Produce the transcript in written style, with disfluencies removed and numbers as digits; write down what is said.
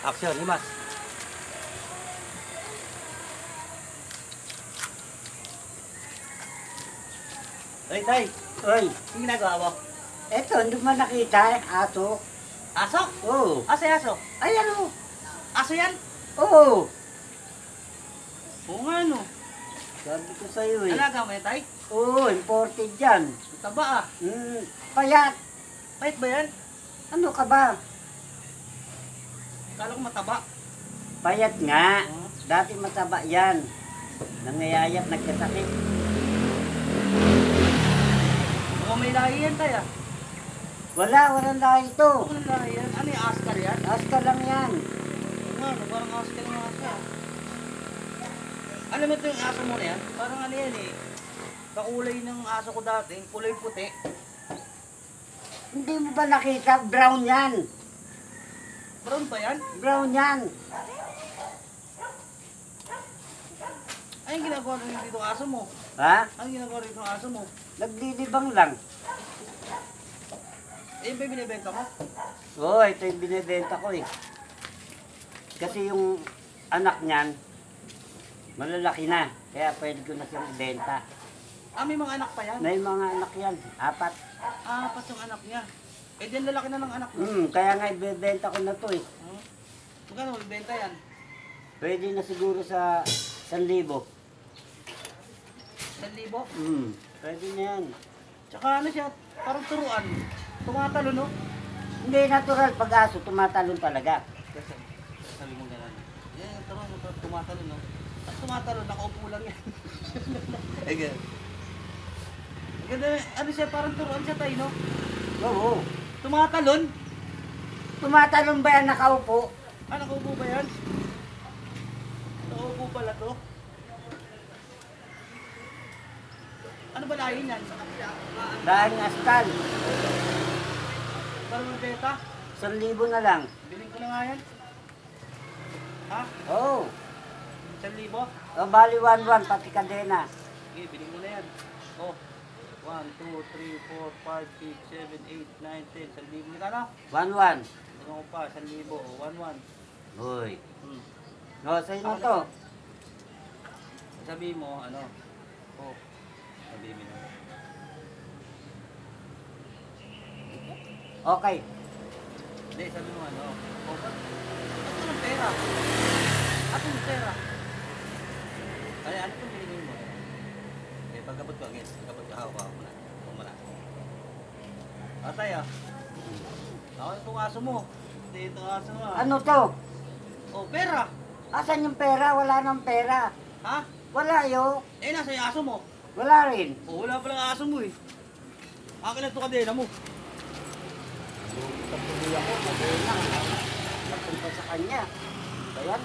Action, himas. Tay, tay. Oy, Ano ginagawa mo? eto, hindi mo nakita, aso. Aso? Oo. Asa yung aso? Ayan o. Aso yan? Oo. Oo nga, no. Sabi ko sa'yo eh. Alaga mo yan, tay? Oo, imported yan. Taba ah. Payat. Pahit ba yan? Ano ka ba? Kala ko mataba. Payat nga. Oo. Dati mataba yan. Nangayayat, nagkasakit. Mukhang may lahi yan, tay ah. Walang lahi ito. Mukhang lahi yan. Ano yung askar yan? Aska lang yan. Oo nga, no, parang askar yung aso ah. Alam mo ito yung aso mo na yan? Parang ano yan eh. Kakulay ng aso ko dati, kulay puti. Hindi mo ba nakita? Brown yan. Brown pa yan? Brown yan. Ay, yung ginagawa rin dito ang aso mo. Ha? Anong ginagawa rin ng aso mo? Naglilibang lang. Eh, ba binibenta mo? Oo, ito yung binibenta ko eh. Kasi yung anak niyan, malalaki na. Kaya pwede ko na siyang ibenta. Ah, may mga anak pa yan? May mga anak yan, 4. Apat yung anak niya. Eh, diyan lalaki na ng anak mo. Kaya nga ibebenta ko na to eh. Magkano magbenta yan? Pwede na siguro sa 1,000. 1,000? Pwede na yan. Tsaka ano siya, parang turuan. Tumatalo, no? Hindi natural pag-aso, tumatalon talaga. Kasi, sabi mo gano'n. Yan, yung turuan, tumatalo, no? Tapos tumatalo, nakaupo lang yan. Eh, gano'n. Ganda, ano siya, parang turuan siya tayo, no? Oo. Tumatalon? Tumatalon ba yan nakaupo? Ah, nakaupo ba yan? Nakaupo pala to? Ano ba lahi niyan? Dahil askal. Parang magbenta? 1,000 na lang. Biling ko na nga yan. Ha? Oo. 1,000? O, bali 1,1 pati kadena. Sige, biling mo na yan. Oh. 1, 2, 3, 4, 5, 6, 7, 8, 9, 10. 1,000 kita na? 1,1. Ano ko pa? 1,000. 1,1. Uy. Hmm. O, sa'yo na to. Sabi mo, ano? Oh. Sabi mo na. Okay. Hindi, sabi mo ano? Oh, ba't? Ba't ka ng pera? Ato ng pera? Ay, ano kung binigay mo? Eh, pagkabot ko, again. Pagkabot ko, hawak mo na. Huwag mo na. Atay ah. Ako itong aso mo. Hindi itong aso mo ah. Ano to? Oh, pera! Asan yung pera? Wala nang pera. Ha? Wala yo. Eh, nasa yung aso mo. Wala rin. Oh, wala palang aso mo eh. Akin na ito kadena mo. Patuloy ako, madena. Napunta sa kanya. Ayan.